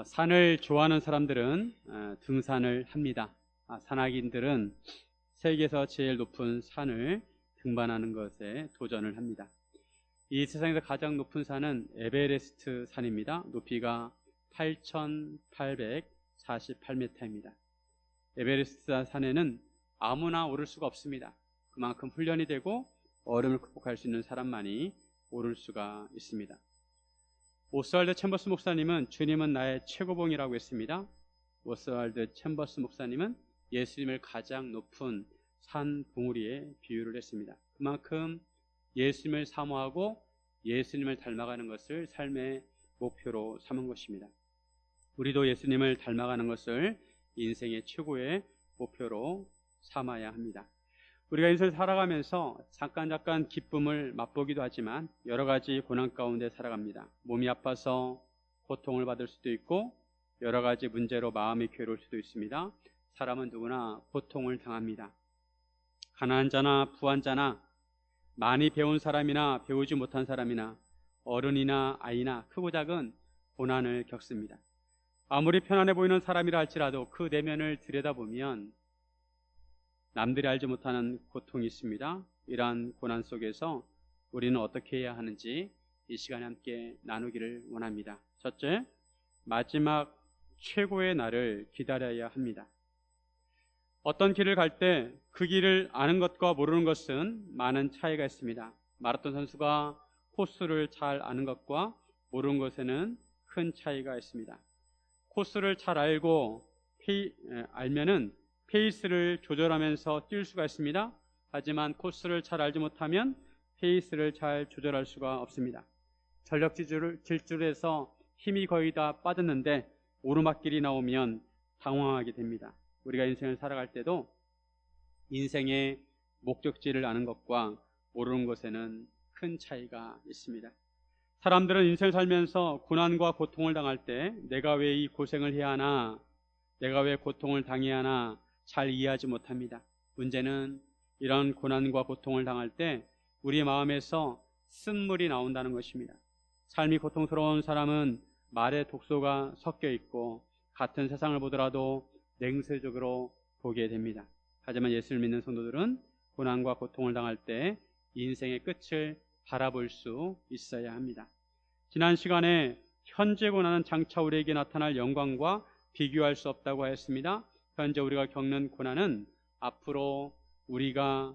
산을 좋아하는 사람들은 등산을 합니다. 산악인들은 세계에서 제일 높은 산을 등반하는 것에 도전을 합니다. 이 세상에서 가장 높은 산은 에베레스트 산입니다. 높이가 8,848m입니다. 에베레스트 산에는 아무나 오를 수가 없습니다. 그만큼 훈련이 되고 얼음을 극복할 수 있는 사람만이 오를 수가 있습니다. 오스왈드 챔버스 목사님은 주님은 나의 최고봉이라고 했습니다. 오스왈드 챔버스 목사님은 예수님을 가장 높은 산 봉우리에 비유를 했습니다. 그만큼 예수님을 사모하고 예수님을 닮아가는 것을 삶의 목표로 삼은 것입니다. 우리도 예수님을 닮아가는 것을 인생의 최고의 목표로 삼아야 합니다. 우리가 인생을 살아가면서 잠깐 기쁨을 맛보기도 하지만 여러 가지 고난 가운데 살아갑니다. 몸이 아파서 고통을 받을 수도 있고 여러 가지 문제로 마음이 괴로울 수도 있습니다. 사람은 누구나 고통을 당합니다. 가난한 자나 부한 자나 많이 배운 사람이나 배우지 못한 사람이나 어른이나 아이나 크고 작은 고난을 겪습니다. 아무리 편안해 보이는 사람이라 할지라도 그 내면을 들여다보면 남들이 알지 못하는 고통이 있습니다. 이러한 고난 속에서 우리는 어떻게 해야 하는지 이 시간에 함께 나누기를 원합니다. 첫째, 마지막 최고의 날을 기다려야 합니다. 어떤 길을 갈 때 그 길을 아는 것과 모르는 것은 많은 차이가 있습니다. 마라톤 선수가 코스를 잘 아는 것과 모르는 것에는 큰 차이가 있습니다. 코스를 잘 알면은 페이스를 조절하면서 뛸 수가 있습니다. 하지만 코스를 잘 알지 못하면 페이스를 잘 조절할 수가 없습니다. 전력 질주해서 힘이 거의 다 빠졌는데 오르막길이 나오면 당황하게 됩니다. 우리가 인생을 살아갈 때도 인생의 목적지를 아는 것과 모르는 것에는 큰 차이가 있습니다. 사람들은 인생을 살면서 고난과 고통을 당할 때 내가 왜 이 고생을 해야 하나, 내가 왜 고통을 당해야 하나 잘 이해하지 못합니다. 문제는 이런 고난과 고통을 당할 때 우리 마음에서 쓴물이 나온다는 것입니다. 삶이 고통스러운 사람은 말에 독소가 섞여 있고 같은 세상을 보더라도 냉소적으로 보게 됩니다. 하지만 예수를 믿는 성도들은 고난과 고통을 당할 때 인생의 끝을 바라볼 수 있어야 합니다. 지난 시간에 현재 고난은 장차 우리에게 나타날 영광과 비교할 수 없다고 하였습니다. 현재 우리가 겪는 고난은 앞으로 우리가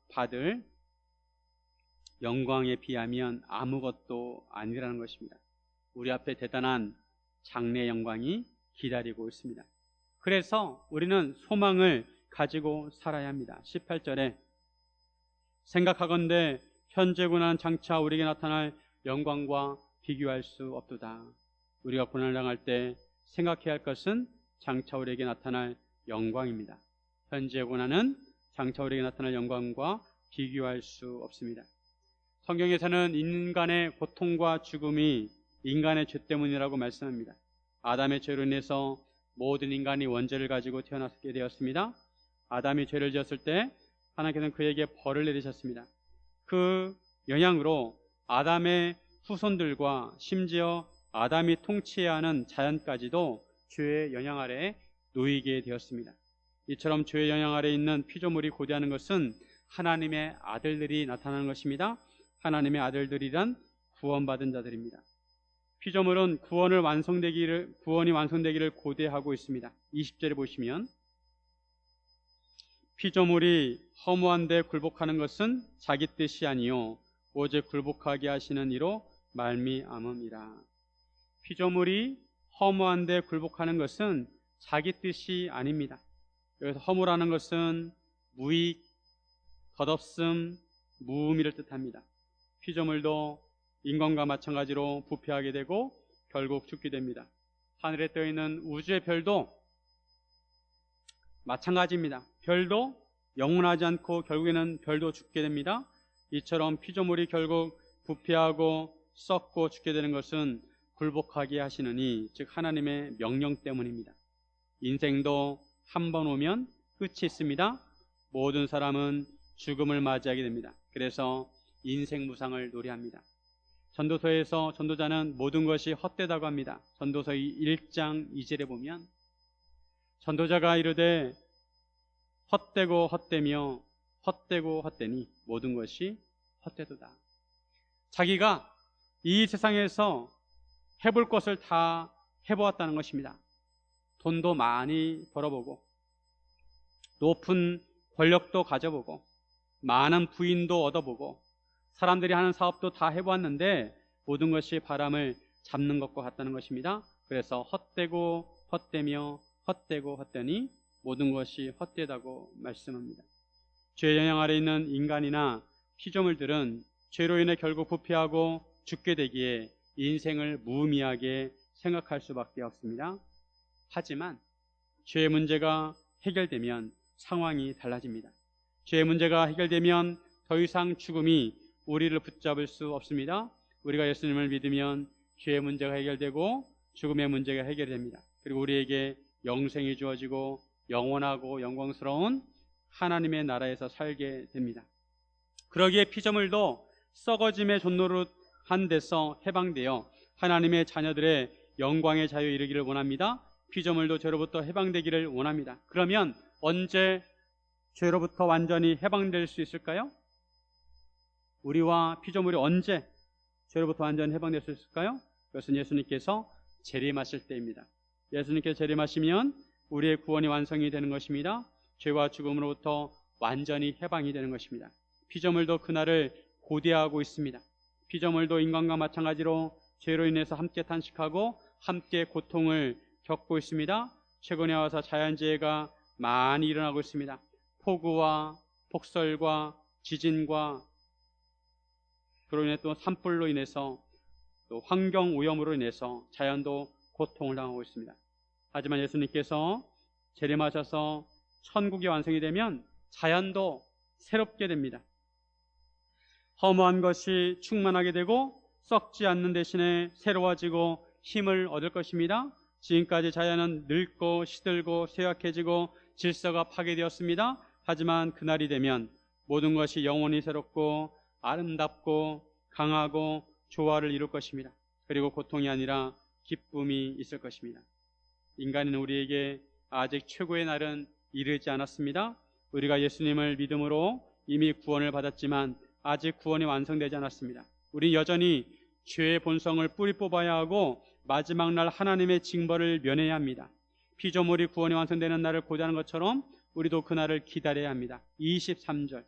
받을 영광에 비하면 아무것도 아니라는 것입니다. 우리 앞에 대단한 장래 영광이 기다리고 있습니다. 그래서 우리는 소망을 가지고 살아야 합니다. 18절에 생각하건대 현재 고난 장차 우리에게 나타날 영광과 비교할 수 없도다. 우리가 고난을 당할 때 생각해야 할 것은 장차 우리에게 나타날 영광입니다. 현재 고난은 장차 우리에게 나타날 영광과 비교할 수 없습니다. 성경에서는 인간의 고통과 죽음이 인간의 죄 때문이라고 말씀합니다. 아담의 죄로 인해서 모든 인간이 원죄를 가지고 태어나게 되었습니다. 아담이 죄를 지었을 때 하나님께서는 그에게 벌을 내리셨습니다. 그 영향으로 아담의 후손들과 심지어 아담이 통치해야 하는 자연까지도 죄의 영향 아래 놓이게 되었습니다. 이처럼 죄의 영향 아래 있는 피조물이 고대하는 것은 하나님의 아들들이 나타나는 것입니다. 하나님의 아들들이란 구원받은 자들입니다. 피조물은 구원이 완성되기를 고대하고 있습니다. 20절에 보시면 피조물이 허무한 데 굴복하는 것은 자기 뜻이 아니요 오직 굴복하게 하시는 이로 말미암음이라. 피조물이 허무한 데 굴복하는 것은 자기 뜻이 아닙니다. 여기서 허무라는 것은 무익, 덧없음, 무의미를 뜻합니다. 피조물도 인간과 마찬가지로 부패하게 되고 결국 죽게 됩니다. 하늘에 떠있는 우주의 별도 마찬가지입니다. 별도 영원하지 않고 결국에는 별도 죽게 됩니다. 이처럼 피조물이 결국 부패하고 썩고 죽게 되는 것은 굴복하게 하시느니 즉 하나님의 명령 때문입니다. 인생도 한 번 오면 끝이 있습니다. 모든 사람은 죽음을 맞이하게 됩니다. 그래서 인생 무상을 노래합니다. 전도서에서 전도자는 모든 것이 헛되다고 합니다. 전도서 1장 2절에 보면 전도자가 이르되 헛되고 헛되며 헛되고 헛되니 모든 것이 헛되도다. 자기가 이 세상에서 해볼 것을 다 해보았다는 것입니다. 돈도 많이 벌어보고 높은 권력도 가져보고 많은 부인도 얻어보고 사람들이 하는 사업도 다 해보았는데 모든 것이 바람을 잡는 것과 같다는 것입니다. 그래서 헛되고 헛되며 헛되고 헛되니 모든 것이 헛되다고 말씀합니다. 죄의 영향 아래 있는 인간이나 피조물들은 죄로 인해 결국 부패하고 죽게 되기에 인생을 무의미하게 생각할 수밖에 없습니다. 하지만 죄의 문제가 해결되면 상황이 달라집니다. 죄의 문제가 해결되면 더 이상 죽음이 우리를 붙잡을 수 없습니다. 우리가 예수님을 믿으면 죄의 문제가 해결되고 죽음의 문제가 해결됩니다. 그리고 우리에게 영생이 주어지고 영원하고 영광스러운 하나님의 나라에서 살게 됩니다. 그러기에 피조물도 썩어짐의 존노릇한 데서 해방되어 하나님의 자녀들의 영광의 자유에 이르기를 원합니다. 피조물도 죄로부터 해방되기를 원합니다. 그러면 언제 죄로부터 완전히 해방될 수 있을까요? 우리와 피조물이 언제 죄로부터 완전히 해방될 수 있을까요? 그것은 예수님께서 재림하실 때입니다. 예수님께서 재림하시면 우리의 구원이 완성이 되는 것입니다. 죄와 죽음으로부터 완전히 해방이 되는 것입니다. 피조물도 그날을 고대하고 있습니다. 피조물도 인간과 마찬가지로 죄로 인해서 함께 탄식하고 함께 고통을 겪고 있습니다. 최근에 와서 자연재해가 많이 일어나고 있습니다. 폭우와 폭설과 지진과 그로 인해 또 산불로 인해서 또 환경 오염으로 인해서 자연도 고통을 당하고 있습니다. 하지만 예수님께서 재림하셔서 천국이 완성이 되면 자연도 새롭게 됩니다. 허무한 것이 충만하게 되고 썩지 않는 대신에 새로워지고 힘을 얻을 것입니다. 지금까지 자연은 늙고 시들고 쇠약해지고 질서가 파괴되었습니다. 하지만 그날이 되면 모든 것이 영원히 새롭고 아름답고 강하고 조화를 이룰 것입니다. 그리고 고통이 아니라 기쁨이 있을 것입니다. 인간인 우리에게 아직 최고의 날은 이르지 않았습니다. 우리가 예수님을 믿음으로 이미 구원을 받았지만 아직 구원이 완성되지 않았습니다. 우리 여전히 죄의 본성을 뿌리 뽑아야 하고 마지막 날 하나님의 징벌을 면해야 합니다. 피조물이 구원이 완성되는 날을 고대하는 것처럼 우리도 그 날을 기다려야 합니다. 23절.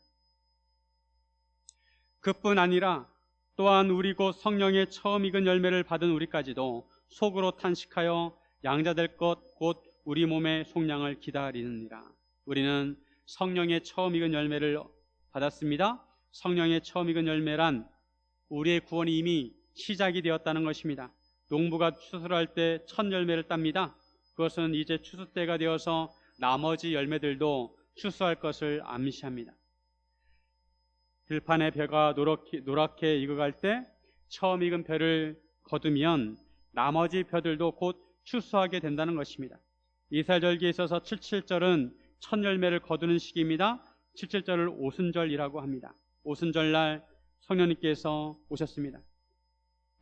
그뿐 아니라 또한 우리 곧 성령의 처음 익은 열매를 받은 우리까지도 속으로 탄식하여 양자될 것 곧 우리 몸의 속량을 기다리느니라. 우리는 성령의 처음 익은 열매를 받았습니다. 성령의 처음 익은 열매란 우리의 구원이 이미 시작이 되었다는 것입니다. 농부가 추수할 때 첫 열매를 땁니다. 그것은 이제 추수 때가 되어서 나머지 열매들도 추수할 것을 암시합니다. 들판의 벼가 노랗게 익어갈 때 처음 익은 벼를 거두면 나머지 벼들도 곧 추수하게 된다는 것입니다. 이살절기에 있어서 77절은 첫 열매를 거두는 시기입니다. 77절을 오순절이라고 합니다. 오순절날 성령님께서 오셨습니다.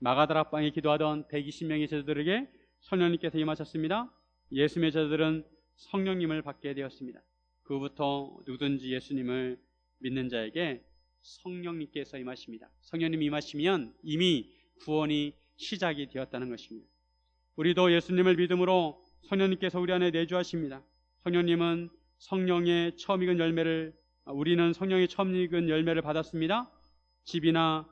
마가다락방에 기도하던 120명의 제자들에게 성령님께서 임하셨습니다. 예수님의 제자들은 성령님을 받게 되었습니다. 그 후부터 누구든지 예수님을 믿는 자에게 성령님께서 임하십니다. 성령님이 임하시면 이미 구원이 시작이 되었다는 것입니다. 우리도 예수님을 믿음으로 성령님께서 우리 안에 내주하십니다. 성령님은 성령의 처음 익은 열매를 우리는 성령의 처음 익은 열매를 받았습니다. 집이나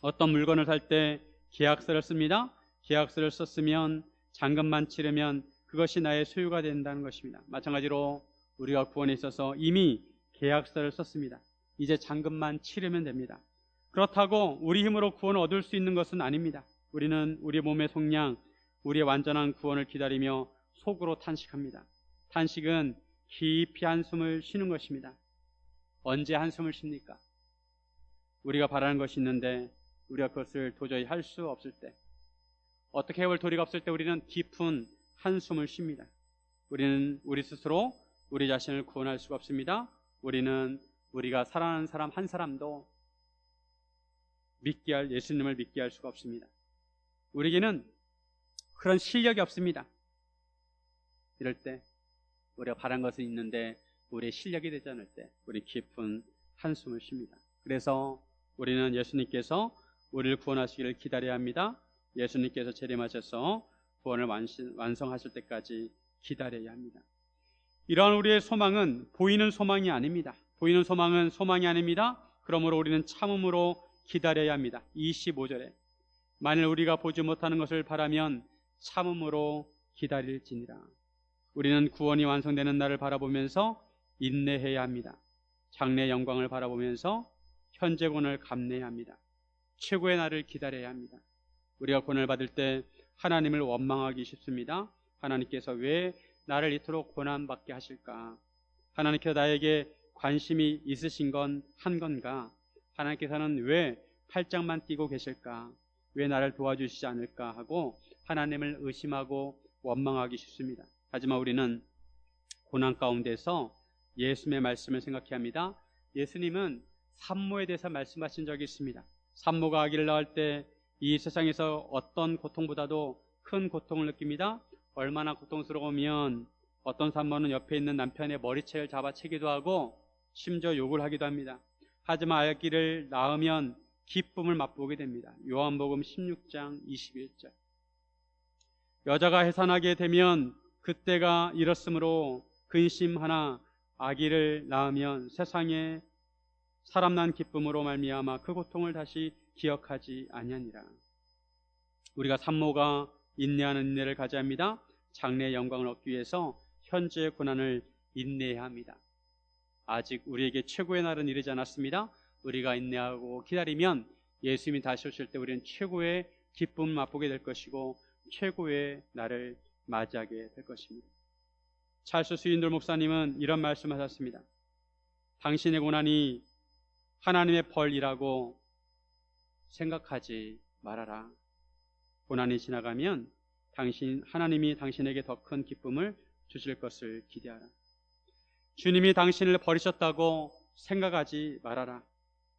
어떤 물건을 살 때 계약서를 씁니다. 계약서를 썼으면 잔금만 치르면 그것이 나의 소유가 된다는 것입니다. 마찬가지로 우리가 구원에 있어서 이미 계약서를 썼습니다. 이제 잔금만 치르면 됩니다. 그렇다고 우리 힘으로 구원을 얻을 수 있는 것은 아닙니다. 우리는 우리 몸의 속량, 우리의 완전한 구원을 기다리며 속으로 탄식합니다. 탄식은 깊이 한숨을 쉬는 것입니다. 언제 한숨을 쉽니까? 우리가 바라는 것이 있는데 우리가 그것을 도저히 할 수 없을 때, 어떻게 해볼 도리가 없을 때 우리는 깊은 한숨을 쉽니다. 우리는 우리 스스로 우리 자신을 구원할 수가 없습니다. 우리는 우리가 사랑하는 사람 한 사람도 예수님을 믿게 할 수가 없습니다. 우리에게는 그런 실력이 없습니다. 이럴 때 우리가 바란 것은 있는데 우리의 실력이 되지 않을 때 우리 깊은 한숨을 쉽니다. 그래서 우리는 예수님께서 우리를 구원하시기를 기다려야 합니다. 예수님께서 재림하셔서 구원을 완성하실 때까지 기다려야 합니다. 이러한 우리의 소망은 보이는 소망이 아닙니다. 보이는 소망은 소망이 아닙니다. 그러므로 우리는 참음으로 기다려야 합니다. 25절에 만일 우리가 보지 못하는 것을 바라면 참음으로 기다릴지니라. 우리는 구원이 완성되는 날을 바라보면서 인내해야 합니다. 장래의 영광을 바라보면서 현재 구원을 감내해야 합니다. 최고의 날을 기다려야 합니다. 우리가 구원을 받을 때 하나님을 원망하기 쉽습니다. 하나님께서 왜 나를 이토록 고난받게 하실까? 하나님께서 나에게 관심이 있으신 건 한 건가? 하나님께서는 왜 팔짱만 끼고 계실까? 왜 나를 도와주시지 않을까 하고 하나님을 의심하고 원망하기 쉽습니다. 하지만 우리는 고난 가운데서 예수님의 말씀을 생각해야 합니다. 예수님은 산모에 대해서 말씀하신 적이 있습니다. 산모가 아기를 낳을 때 이 세상에서 어떤 고통보다도 큰 고통을 느낍니다. 얼마나 고통스러우면 어떤 산모는 옆에 있는 남편의 머리채를 잡아채기도 하고 심지어 욕을 하기도 합니다. 하지만 아기를 낳으면 기쁨을 맛보게 됩니다. 요한복음 16장 21절. 여자가 해산하게 되면 그때가 이렇으므로 근심하나 아기를 낳으면 세상에 사람 난 기쁨으로 말미암아 그 고통을 다시 기억하지 아니하니라. 우리가 산모가 인내하는 인내를 가져야 합니다. 장래의 영광을 얻기 위해서 현재의 고난을 인내해야 합니다. 아직 우리에게 최고의 날은 이르지 않았습니다. 우리가 인내하고 기다리면 예수님이 다시 오실 때 우리는 최고의 기쁨을 맛보게 될 것이고 최고의 날을 맞이하게 될 것입니다. 찰스 스윈돌 목사님은 이런 말씀하셨습니다. 당신의 고난이 하나님의 벌이라고 생각하지 말아라. 고난이 지나가면 하나님이 당신에게 더 큰 기쁨을 주실 것을 기대하라. 주님이 당신을 버리셨다고 생각하지 말아라.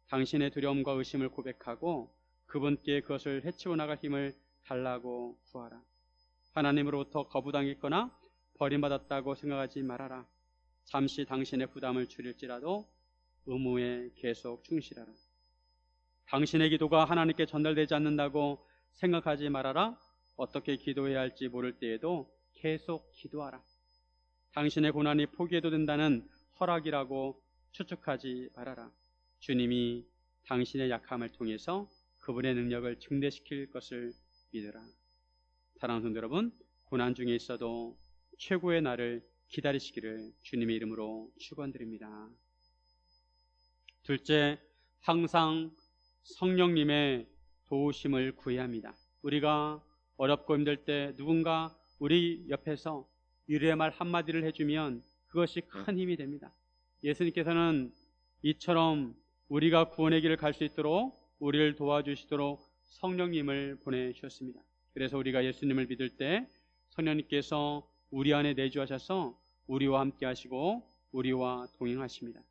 당신의 두려움과 의심을 고백하고 그분께 그것을 헤치고 나갈 힘을 달라고 구하라. 하나님으로부터 거부당했거나 버림받았다고 생각하지 말아라. 잠시 당신의 부담을 줄일지라도 의무에 계속 충실하라. 당신의 기도가 하나님께 전달되지 않는다고 생각하지 말아라. 어떻게 기도해야 할지 모를 때에도 계속 기도하라. 당신의 고난이 포기해도 된다는 허락이라고 추측하지 말아라. 주님이 당신의 약함을 통해서 그분의 능력을 증대시킬 것을 믿으라. 사랑하는 성도 여러분, 고난 중에 있어도 최고의 날을 기다리시기를 주님의 이름으로 축원드립니다. 둘째, 항상 성령님의 도우심을 구해야 합니다. 우리가 어렵고 힘들 때 누군가 우리 옆에서 위로의 말 한마디를 해주면 그것이 큰 힘이 됩니다. 예수님께서는 이처럼 우리가 구원의 길을 갈 수 있도록 우리를 도와주시도록 성령님을 보내주셨습니다. 그래서 우리가 예수님을 믿을 때 성령님께서 우리 안에 내주하셔서 우리와 함께 하시고 우리와 동행하십니다.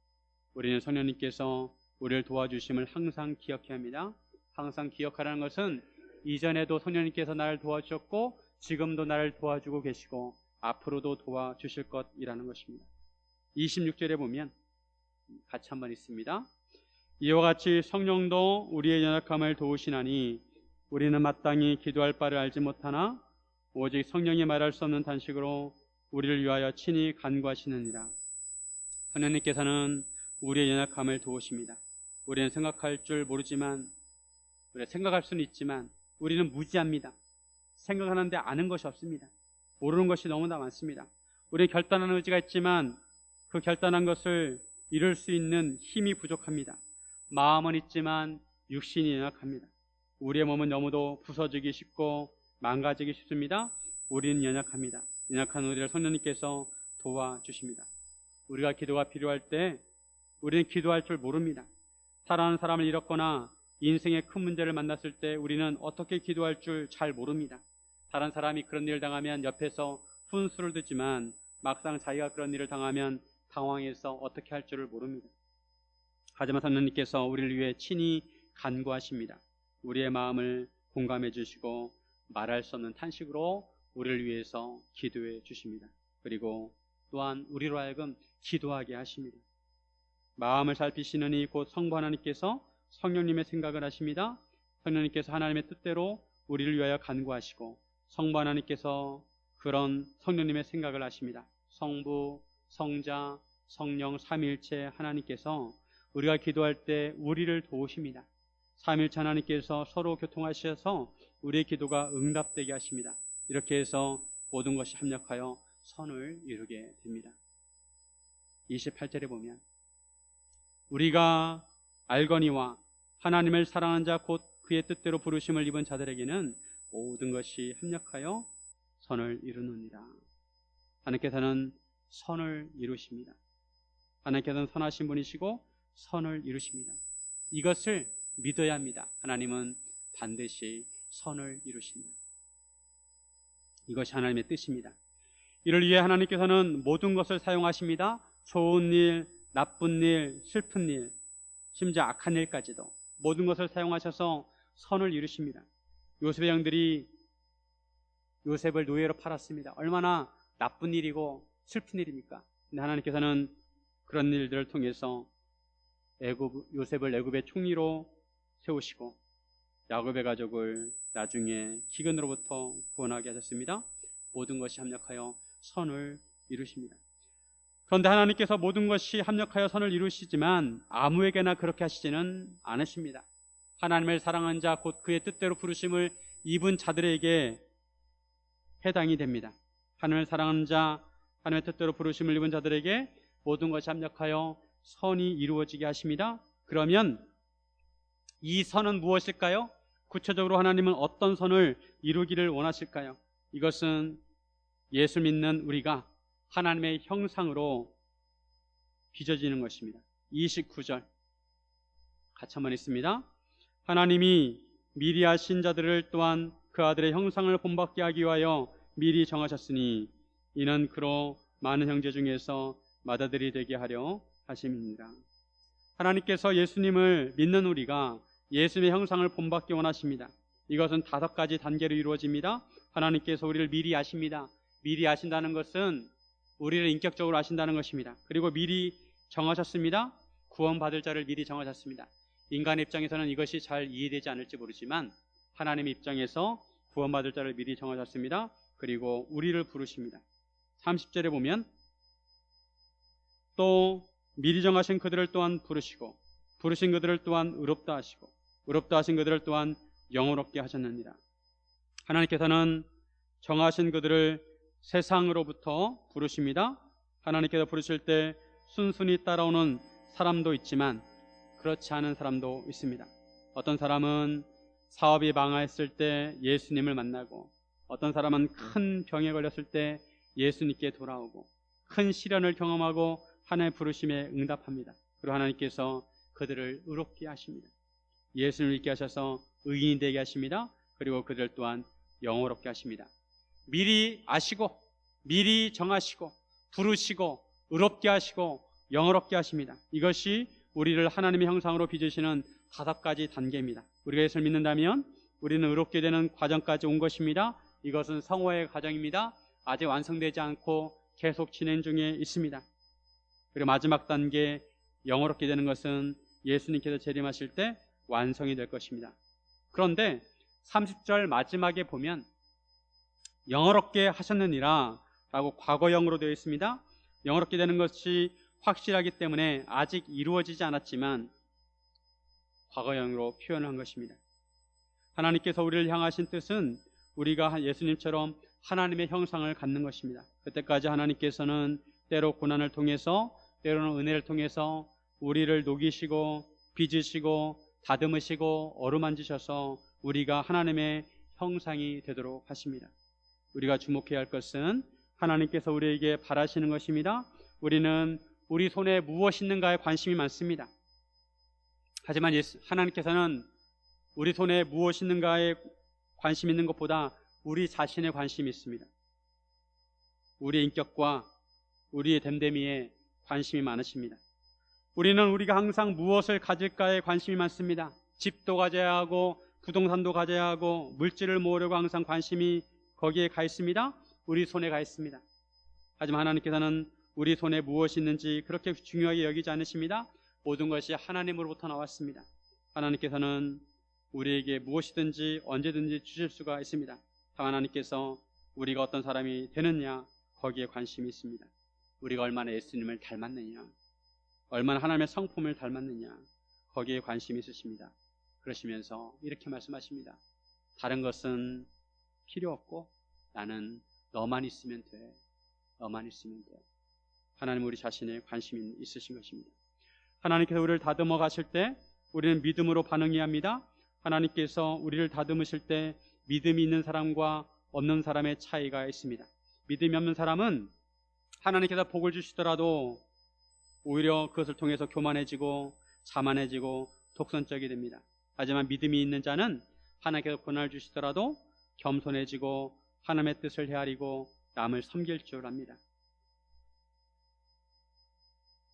우리는 성령님께서 우리를 도와주심을 항상 기억해야 합니다. 항상 기억하라는 것은 이전에도 성령님께서 나를 도와주셨고 지금도 나를 도와주고 계시고 앞으로도 도와주실 것이라는 것입니다. 26절에 보면 같이 한번 읽습니다. 이와 같이 성령도 우리의 연약함을 도우시나니 우리는 마땅히 기도할 바를 알지 못하나 오직 성령이 말할 수 없는 단식으로 우리를 위하여 친히 간구하시느니라. 성령님께서는 우리의 연약함을 도우십니다. 우리는 생각할 줄 모르지만, 우리가 생각할 수는 있지만 우리는 무지합니다. 생각하는데 아는 것이 없습니다. 모르는 것이 너무나 많습니다. 우리는 결단한 의지가 있지만 그 결단한 것을 이룰 수 있는 힘이 부족합니다. 마음은 있지만 육신이 연약합니다. 우리의 몸은 너무도 부서지기 쉽고 망가지기 쉽습니다. 우리는 연약합니다. 연약한 우리를 성령님께서 도와주십니다. 우리가 기도가 필요할 때 우리는 기도할 줄 모릅니다. 사랑하는 사람을 잃었거나 인생의 큰 문제를 만났을 때 우리는 어떻게 기도할 줄 잘 모릅니다. 다른 사람이 그런 일을 당하면 옆에서 훈수를 듣지만 막상 자기가 그런 일을 당하면 당황해서 어떻게 할 줄을 모릅니다. 하지만 성령님께서 우리를 위해 친히 간구하십니다. 우리의 마음을 공감해 주시고 말할 수 없는 탄식으로 우리를 위해서 기도해 주십니다. 그리고 또한 우리로 하여금 기도하게 하십니다. 마음을 살피시는 이 곧 성부 하나님께서 성령님의 생각을 하십니다. 성령님께서 하나님의 뜻대로 우리를 위하여 간구하시고 성부 하나님께서 그런 성령님의 생각을 하십니다. 성부, 성자, 성령 삼위일체 하나님께서 우리가 기도할 때 우리를 도우십니다. 삼위일체 하나님께서 서로 교통하셔서 우리의 기도가 응답되게 하십니다. 이렇게 해서 모든 것이 합력하여 선을 이루게 됩니다. 28절에 보면 우리가 알거니와 하나님을 사랑하는 자 곧 그의 뜻대로 부르심을 입은 자들에게는 모든 것이 합력하여 선을 이루느니라. 하나님께서는 선을 이루십니다. 하나님께서는 선하신 분이시고 선을 이루십니다. 이것을 믿어야 합니다. 하나님은 반드시 선을 이루십니다. 이것이 하나님의 뜻입니다. 이를 위해 하나님께서는 모든 것을 사용하십니다. 좋은 일, 나쁜 일, 슬픈 일, 심지어 악한 일까지도 모든 것을 사용하셔서 선을 이루십니다. 요셉의 형들이 요셉을 노예로 팔았습니다. 얼마나 나쁜 일이고 슬픈 일입니까? 근데 하나님께서는 그런 일들을 통해서 요셉을 애굽의 총리로 세우시고 야곱의 가족을 나중에 기근으로부터 구원하게 하셨습니다. 모든 것이 합력하여 선을 이루십니다. 그런데 하나님께서 모든 것이 합력하여 선을 이루시지만 아무에게나 그렇게 하시지는 않으십니다. 하나님을 사랑하는 자 곧 그의 뜻대로 부르심을 입은 자들에게 해당이 됩니다. 하나님을 사랑하는 자, 하나님의 뜻대로 부르심을 입은 자들에게 모든 것이 합력하여 선이 이루어지게 하십니다. 그러면 이 선은 무엇일까요? 구체적으로 하나님은 어떤 선을 이루기를 원하실까요? 이것은 예수 믿는 우리가 하나님의 형상으로 빚어지는 것입니다. 29절 같이 한번 읽습니다. 하나님이 미리 하신 자들을 또한 그 아들의 형상을 본받게 하기 위하여 미리 정하셨으니 이는 그로 많은 형제 중에서 맏아들이 되게 하려 하심이니라. 하나님께서 예수님을 믿는 우리가 예수님의 형상을 본받기 원하십니다. 이것은 5가지 단계로 이루어집니다. 하나님께서 우리를 미리 아십니다. 미리 아신다는 것은 우리를 인격적으로 아신다는 것입니다. 그리고 미리 정하셨습니다. 구원받을 자를 미리 정하셨습니다. 인간의 입장에서는 이것이 잘 이해되지 않을지 모르지만 하나님의 입장에서 구원받을 자를 미리 정하셨습니다. 그리고 우리를 부르십니다. 30절에 보면 또 미리 정하신 그들을 또한 부르시고 부르신 그들을 또한 의롭다 하시고 의롭다 하신 그들을 또한 영원롭게 하셨느니라. 하나님께서는 정하신 그들을 세상으로부터 부르십니다. 하나님께서 부르실 때 순순히 따라오는 사람도 있지만 그렇지 않은 사람도 있습니다. 어떤 사람은 사업이 망했을 때 예수님을 만나고 어떤 사람은 큰 병에 걸렸을 때 예수님께 돌아오고 큰 시련을 경험하고 하나님의 부르심에 응답합니다. 그리고 하나님께서 그들을 의롭게 하십니다. 예수님을 믿게 하셔서 의인이 되게 하십니다. 그리고 그들 또한 영원롭게 하십니다. 미리 아시고 미리 정하시고 부르시고 의롭게 하시고 영원롭게 하십니다. 이것이 우리를 하나님의 형상으로 빚으시는 5가지 단계입니다. 우리가 예수를 믿는다면 우리는 의롭게 되는 과정까지 온 것입니다. 이것은 성화의 과정입니다. 아직 완성되지 않고 계속 진행 중에 있습니다. 그리고 마지막 단계 영원롭게 되는 것은 예수님께서 재림하실 때 완성이 될 것입니다. 그런데 30절 마지막에 보면 영원롭게 하셨느니라 라고 과거형으로 되어 있습니다. 영원롭게 되는 것이 확실하기 때문에 아직 이루어지지 않았지만 과거형으로 표현한 것입니다. 하나님께서 우리를 향하신 뜻은 우리가 예수님처럼 하나님의 형상을 갖는 것입니다. 그때까지 하나님께서는 때로 고난을 통해서 때로는 은혜를 통해서 우리를 녹이시고 빚으시고 다듬으시고 어루만지셔서 우리가 하나님의 형상이 되도록 하십니다. 우리가 주목해야 할 것은 하나님께서 우리에게 바라시는 것입니다. 우리는 우리 손에 무엇이 있는가에 관심이 많습니다. 하지만 하나님께서는 우리 손에 무엇이 있는가에 관심 있는 것보다 우리 자신에 관심이 있습니다. 우리의 인격과 우리의 됨됨이에 관심이 많으십니다. 우리는 우리가 항상 무엇을 가질까에 관심이 많습니다. 집도 가져야 하고 부동산도 가져야 하고 물질을 모으려고 항상 관심이 거기에 가 있습니다. 우리 손에 가 있습니다. 하지만 하나님께서는 우리 손에 무엇이 있는지 그렇게 중요하게 여기지 않으십니다. 모든 것이 하나님으로부터 나왔습니다. 하나님께서는 우리에게 무엇이든지 언제든지 주실 수가 있습니다. 다만 하나님께서 우리가 어떤 사람이 되느냐 거기에 관심이 있습니다. 우리가 얼마나 예수님을 닮았느냐, 얼마나 하나님의 성품을 닮았느냐 거기에 관심이 있으십니다. 그러시면서 이렇게 말씀하십니다. 다른 것은 필요 없고 나는 너만 있으면 돼. 너만 있으면 돼. 하나님 우리 자신에 관심이 있으신 것입니다. 하나님께서 우리를 다듬어 가실 때 우리는 믿음으로 반응해야 합니다. 하나님께서 우리를 다듬으실 때 믿음이 있는 사람과 없는 사람의 차이가 있습니다. 믿음이 없는 사람은 하나님께서 복을 주시더라도 오히려 그것을 통해서 교만해지고 자만해지고 독선적이 됩니다. 하지만 믿음이 있는 자는 하나님께서 고난을 주시더라도 겸손해지고 하나님의 뜻을 헤아리고 남을 섬길 줄 압니다.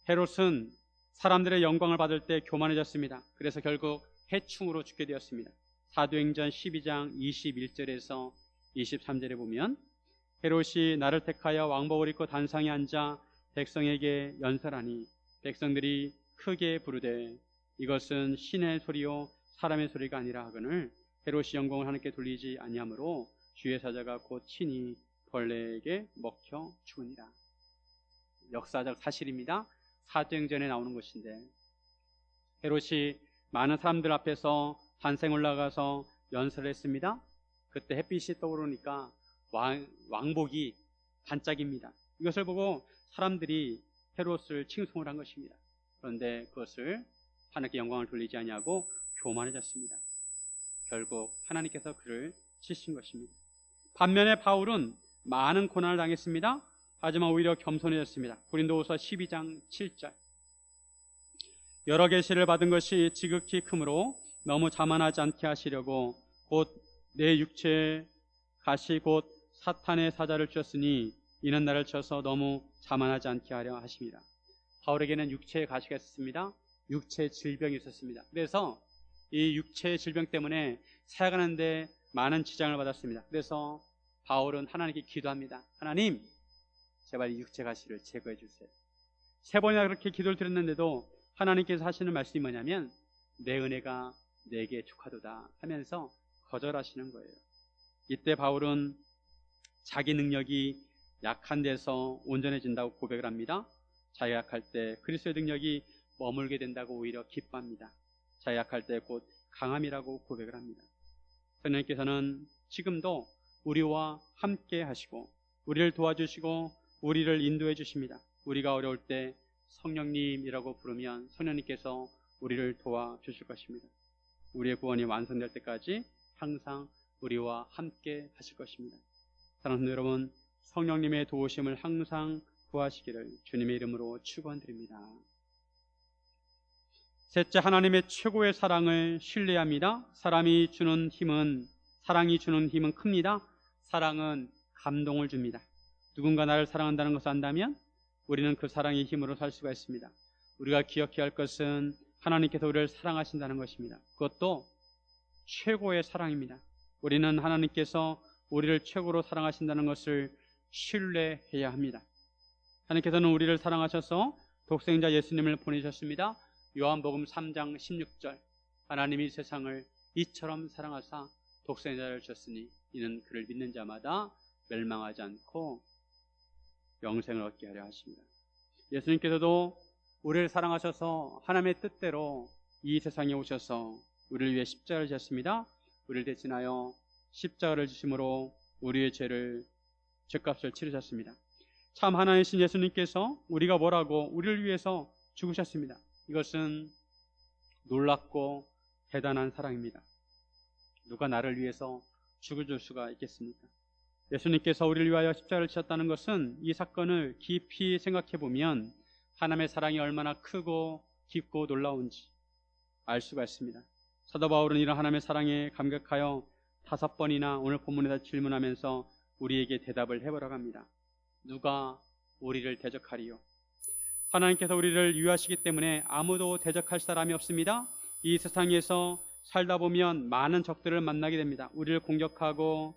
헤롯은 사람들의 영광을 받을 때 교만해졌습니다. 그래서 결국 해충으로 죽게 되었습니다. 사도행전 12장 21절에서 23절에 보면 헤롯이 나를 택하여 왕복을 입고 단상에 앉아 백성에게 연설하니 백성들이 크게 부르되 이것은 신의 소리요 사람의 소리가 아니라 하거늘 헤롯이 영광을 하나님께 돌리지 아니하므로 주의 사자가 곧 친히 벌레에게 먹혀 죽으니라. 역사적 사실입니다. 사도행전에 나오는 것인데 헤롯이 많은 사람들 앞에서 단상에 올라가서 연설을 했습니다. 그때 햇빛이 떠오르니까 왕복이 반짝입니다. 이것을 보고 사람들이 헤롯을 칭송을 한 것입니다. 그런데 그것을 하나님께 영광을 돌리지 아니하고 교만해졌습니다. 결국 하나님께서 그를 치신 것입니다. 반면에 바울은 많은 고난을 당했습니다. 하지만 오히려 겸손해졌습니다. 고린도후서 12장 7절 여러 계시를 받은 것이 지극히 크므로 너무 자만하지 않게 하시려고 곧 내 육체에 가시 곧 사탄의 사자를 주셨으니 이는 나를 쳐서 너무 자만하지 않게 하려 하십니다. 바울에게는 육체의 가시가 있었습니다. 육체의 질병이 있었습니다. 그래서 이 육체의 질병 때문에 사역하는데 많은 지장을 받았습니다. 그래서 바울은 하나님께 기도합니다. 하나님 제발 이 육체 가시를 제거해 주세요. 3번이나 그렇게 기도를 드렸는데도 하나님께서 하시는 말씀이 뭐냐면 내 은혜가 내게 족하도다 하면서 거절하시는 거예요. 이때 바울은 자기 능력이 약한 데서 온전해진다고 고백을 합니다. 자기 약할 때 그리스도의 능력이 머물게 된다고 오히려 기뻐합니다. 자기 약할 때 곧 강함이라고 고백을 합니다. 성령님께서는 지금도 우리와 함께 하시고 우리를 도와주시고 우리를 인도해 주십니다. 우리가 어려울 때 성령님이라고 부르면 성령님께서 우리를 도와주실 것입니다. 우리의 구원이 완성될 때까지 항상 우리와 함께 하실 것입니다. 사랑하는 여러분, 성령님의 도우심을 항상 구하시기를 주님의 이름으로 축원드립니다. 셋째, 하나님의 최고의 사랑을 신뢰합니다. 사랑이 주는 힘은 큽니다. 사랑은 감동을 줍니다. 누군가 나를 사랑한다는 것을 안다면 우리는 그 사랑의 힘으로 살 수가 있습니다. 우리가 기억해야 할 것은 하나님께서 우리를 사랑하신다는 것입니다. 그것도 최고의 사랑입니다. 우리는 하나님께서 우리를 최고로 사랑하신다는 것을 신뢰해야 합니다. 하나님께서는 우리를 사랑하셔서 독생자 예수님을 보내셨습니다. 요한복음 3장 16절 하나님이 세상을 이처럼 사랑하사 독생자를 주셨으니 이는 그를 믿는 자마다 멸망하지 않고 영생을 얻게 하려 하십니다. 예수님께서도 우리를 사랑하셔서 하나님의 뜻대로 이 세상에 오셔서 우리를 위해 십자가를 지셨습니다. 우리를 대신하여 십자가를 지심으로 우리의 죄값을 치르셨습니다. 참 하나님이신 예수님께서 우리가 뭐라고 우리를 위해서 죽으셨습니다. 이것은 놀랍고 대단한 사랑입니다. 누가 나를 위해서 죽어줄 수가 있겠습니까? 예수님께서 우리를 위하여 십자가를 지셨다는 것은 이 사건을 깊이 생각해 보면 하나님의 사랑이 얼마나 크고 깊고 놀라운지 알 수가 있습니다. 사도 바울은 이런 하나님의 사랑에 감격하여 5번이나 오늘 본문에서 질문하면서 우리에게 대답을 해보라고 합니다. 누가 우리를 대적하리요? 하나님께서 우리를 위하시기 때문에 아무도 대적할 사람이 없습니다. 이 세상에서 살다 보면 많은 적들을 만나게 됩니다. 우리를 공격하고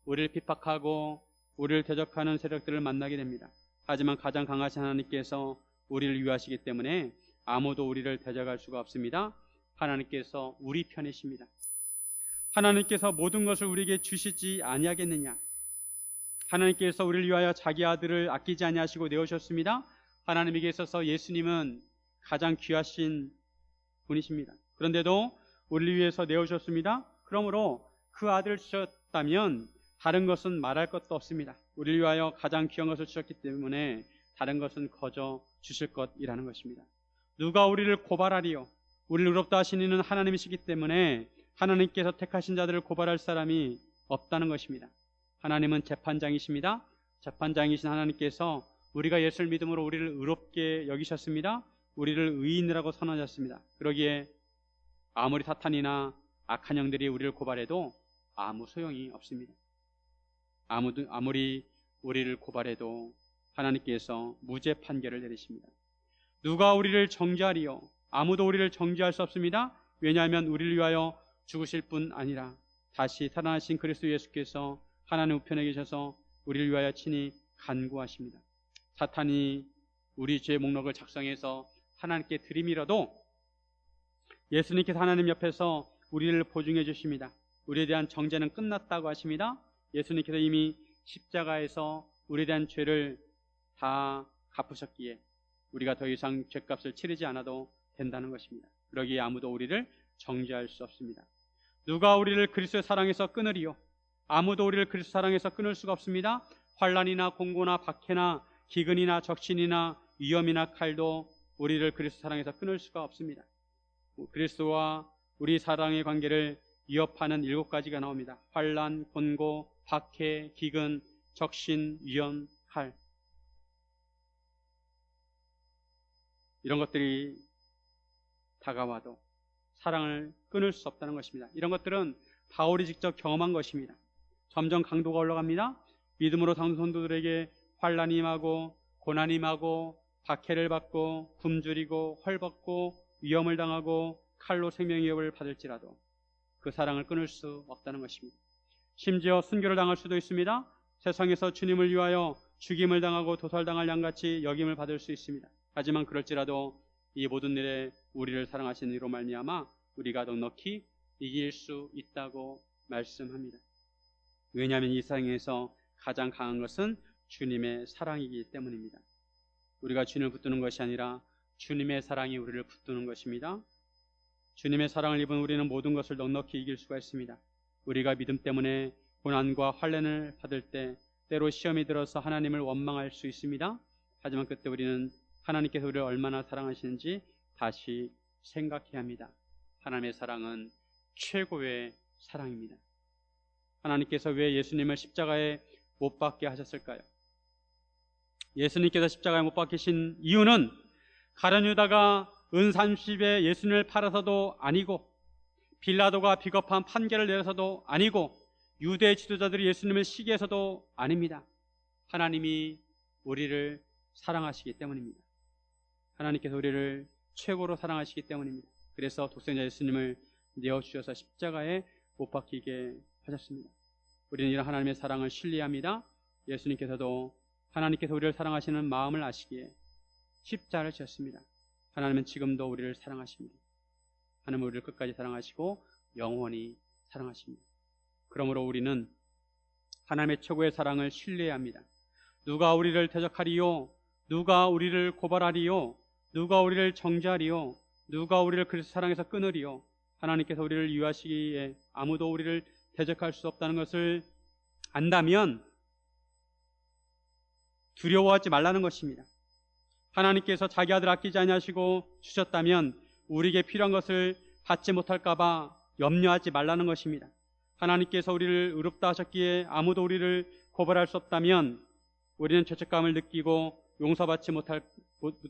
우리를 핍박하고 우리를 대적하는 세력들을 만나게 됩니다. 하지만 가장 강하신 하나님께서 우리를 위하시기 때문에 아무도 우리를 대적할 수가 없습니다. 하나님께서 우리 편이십니다. 하나님께서 모든 것을 우리에게 주시지 아니하겠느냐? 하나님께서 우리를 위하여 자기 아들을 아끼지 아니하시고 내어주셨습니다. 하나님에게 있어서 예수님은 가장 귀하신 분이십니다. 그런데도 우리를 위해서 내어주셨습니다. 그러므로 그 아들을 주셨다면 다른 것은 말할 것도 없습니다. 우리를 위하여 가장 귀한 것을 주셨기 때문에 다른 것은 거저 주실 것이라는 것입니다. 누가 우리를 고발하리요? 우리를 의롭다 하신 이는 하나님이시기 때문에 하나님께서 택하신 자들을 고발할 사람이 없다는 것입니다. 하나님은 재판장이십니다. 재판장이신 하나님께서 우리가 예수를 믿음으로 우리를 의롭게 여기셨습니다. 우리를 의인이라고 선언하셨습니다. 그러기에 아무리 사탄이나 악한 영들이 우리를 고발해도 아무 소용이 없습니다. 아무리 우리를 고발해도 하나님께서 무죄 판결을 내리십니다. 누가 우리를 정죄하리요? 아무도 우리를 정죄할 수 없습니다. 왜냐하면 우리를 위하여 죽으실 뿐 아니라 다시 살아나신 그리스도 예수께서 하나님 우편에 계셔서 우리를 위하여 친히 간구하십니다. 사탄이 우리 죄의 목록을 작성해서 하나님께 드림이라도 예수님께서 하나님 옆에서 우리를 보증해 주십니다. 우리에 대한 정죄는 끝났다고 하십니다. 예수님께서 이미 십자가에서 우리에 대한 죄를 다 갚으셨기에 우리가 더 이상 죄값을 치르지 않아도 된다는 것입니다. 그러기에 아무도 우리를 정죄할 수 없습니다. 누가 우리를 그리스도의 사랑에서 끊으리요? 아무도 우리를 그리스도 사랑에서 끊을 수가 없습니다. 환난이나 공고나 박해나 기근이나 적신이나 위험이나 칼도 우리를 그리스도 사랑에서 끊을 수가 없습니다. 그리스도와 우리 사랑의 관계를 위협하는 7가지가 나옵니다. 환난, 곤고, 박해, 기근, 적신, 위험, 칼. 이런 것들이 다가와도 사랑을 끊을 수 없다는 것입니다. 이런 것들은 바울이 직접 경험한 것입니다. 점점 강도가 올라갑니다. 믿음으로 사는 성도들에게 환난이 임하고 고난이 임하고 박해를 받고 굶주리고 헐벗고 위험을 당하고 칼로 생명의 위협을 받을지라도 그 사랑을 끊을 수 없다는 것입니다. 심지어 순교를 당할 수도 있습니다. 세상에서 주님을 위하여 죽임을 당하고 도살당할 양같이 여김을 받을 수 있습니다. 하지만 그럴지라도 이 모든 일에 우리를 사랑하시는 이로 말미암아 우리가 넉넉히 이길 수 있다고 말씀합니다. 왜냐하면 이 세상에서 가장 강한 것은 주님의 사랑이기 때문입니다. 우리가 주님을 붙드는 것이 아니라 주님의 사랑이 우리를 붙드는 것입니다. 주님의 사랑을 입은 우리는 모든 것을 넉넉히 이길 수가 있습니다. 우리가 믿음 때문에 고난과 환난을 받을 때 때로 시험이 들어서 하나님을 원망할 수 있습니다. 하지만 그때 우리는 하나님께서 우리를 얼마나 사랑하시는지 다시 생각해야 합니다. 하나님의 사랑은 최고의 사랑입니다. 하나님께서 왜 예수님을 십자가에 못 박게 하셨을까요? 예수님께서 십자가에 못 박히신 이유는 가룟 유다가 은 30에 예수님을 팔아서도 아니고 빌라도가 비겁한 판결을 내려서도 아니고 유대 지도자들이 예수님을 시기해서도 아닙니다. 하나님이 우리를 사랑하시기 때문입니다. 하나님께서 우리를 최고로 사랑하시기 때문입니다. 그래서 독생자 예수님을 내어주셔서 십자가에 못 박히게 하셨습니다. 우리는 이런 하나님의 사랑을 신뢰합니다. 예수님께서도 하나님께서 우리를 사랑하시는 마음을 아시기에 십자가를 지었습니다. 하나님은 지금도 우리를 사랑하십니다. 하나님은 우리를 끝까지 사랑하시고 영원히 사랑하십니다. 그러므로 우리는 하나님의 최고의 사랑을 신뢰해야 합니다. 누가 우리를 대적하리요? 누가 우리를 고발하리요? 누가 우리를 정죄하리요? 누가 우리를 그리스도 사랑에서 끊으리요? 하나님께서 우리를 위하시기에 아무도 우리를 대적할 수 없다는 것을 안다면 두려워하지 말라는 것입니다. 하나님께서 자기 아들 아끼지 아니하시고 주셨다면 우리에게 필요한 것을 받지 못할까 봐 염려하지 말라는 것입니다. 하나님께서 우리를 의롭다 하셨기에 아무도 우리를 고발할 수 없다면 우리는 죄책감을 느끼고 용서받지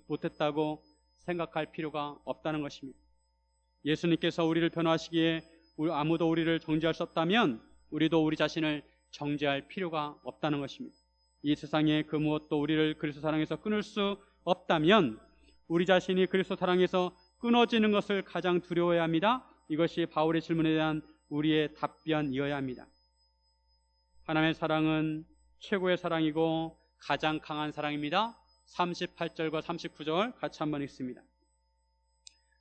못했다고 생각할 필요가 없다는 것입니다. 예수님께서 우리를 변호하시기에 아무도 우리를 정죄할 수 없다면 우리도 우리 자신을 정죄할 필요가 없다는 것입니다. 이 세상에 그 무엇도 우리를 그리스도 사랑에서 끊을 수 없다면 우리 자신이 그리스도 사랑에서 끊어지는 것을 가장 두려워해야 합니다. 이것이 바울의 질문에 대한 우리의 답변이어야 합니다. 하나님의 사랑은 최고의 사랑이고 가장 강한 사랑입니다. 38절과 39절 같이 한번 읽습니다.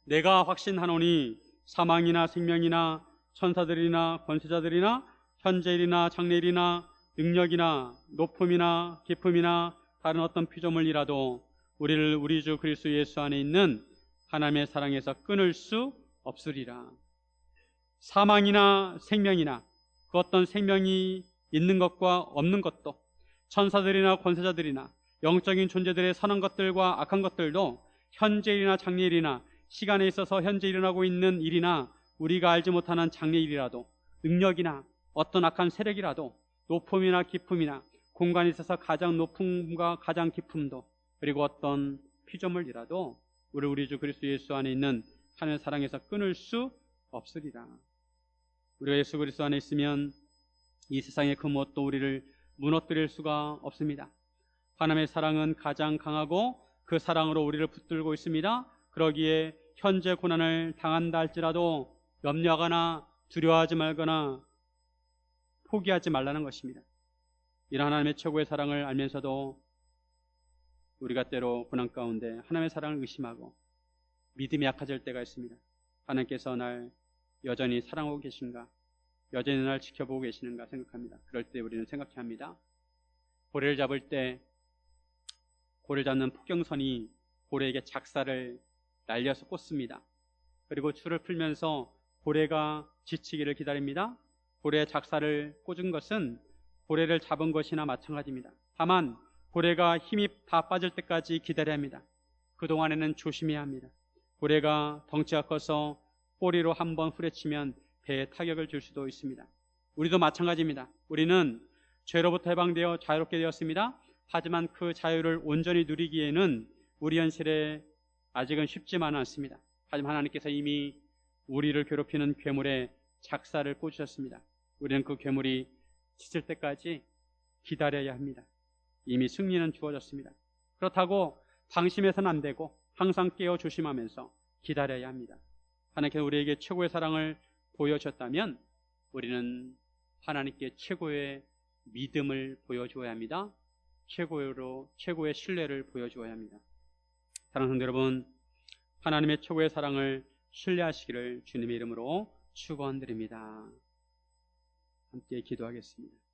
내가 확신하노니 사망이나 생명이나 천사들이나 권세자들이나 현재일이나 장래일이나 능력이나 높음이나 깊음이나 다른 어떤 피조물이라도 우리를 우리 주 그리스도 예수 안에 있는 하나님의 사랑에서 끊을 수 없으리라. 사망이나 생명이나 그 어떤 생명이 있는 것과 없는 것도, 천사들이나 권세자들이나 영적인 존재들의 선한 것들과 악한 것들도, 현재일이나 장래일이나 시간에 있어서 현재 일어나고 있는 일이나 우리가 알지 못하는 장래일이라도, 능력이나 어떤 악한 세력이라도, 높음이나 깊음이나 공간에 있어서 가장 높음과 가장 깊음도, 그리고 어떤 피조물이라도 우리 주 그리스도 예수 안에 있는 하나님의 사랑에서 끊을 수 없으리라. 우리가 예수 그리스도 안에 있으면 이 세상의 그 무엇도 우리를 무너뜨릴 수가 없습니다. 하나님의 사랑은 가장 강하고 그 사랑으로 우리를 붙들고 있습니다. 그러기에 현재 고난을 당한다 할지라도 염려하거나 두려워하지 말거나 포기하지 말라는 것입니다. 이런 하나님의 최고의 사랑을 알면서도 우리가 때로 고난 가운데 하나님의 사랑을 의심하고 믿음이 약해질 때가 있습니다. 하나님께서 날 여전히 사랑하고 계신가, 여전히 날 지켜보고 계시는가 생각합니다. 그럴 때 우리는 생각해야 합니다. 고래를 잡을 때 고래를 잡는 포경선이 고래에게 작사를 날려서 꽂습니다. 그리고 줄을 풀면서 고래가 지치기를 기다립니다. 고래의 작사를 꽂은 것은 고래를 잡은 것이나 마찬가지입니다. 다만 고래가 힘이 다 빠질 때까지 기다려야 합니다. 그동안에는 조심해야 합니다. 고래가 덩치가 커서 꼬리로 한번 후려치면 배에 타격을 줄 수도 있습니다. 우리도 마찬가지입니다. 우리는 죄로부터 해방되어 자유롭게 되었습니다. 하지만 그 자유를 온전히 누리기에는 우리 현실에 아직은 쉽지만은 않습니다. 하지만 하나님께서 이미 우리를 괴롭히는 괴물에 작사를 꽂으셨습니다. 우리는 그 괴물이 지칠 때까지 기다려야 합니다. 이미 승리는 주어졌습니다. 그렇다고 방심해서는 안 되고 항상 깨어 조심하면서 기다려야 합니다. 하나님께서 우리에게 최고의 사랑을 보여주셨다면 우리는 하나님께 최고의 믿음을 보여주어야 합니다. 최고의 신뢰를 보여주어야 합니다. 사랑하는 성도 여러분, 하나님의 최고의 사랑을 신뢰하시기를 주님의 이름으로 축원드립니다. 함께 기도하겠습니다.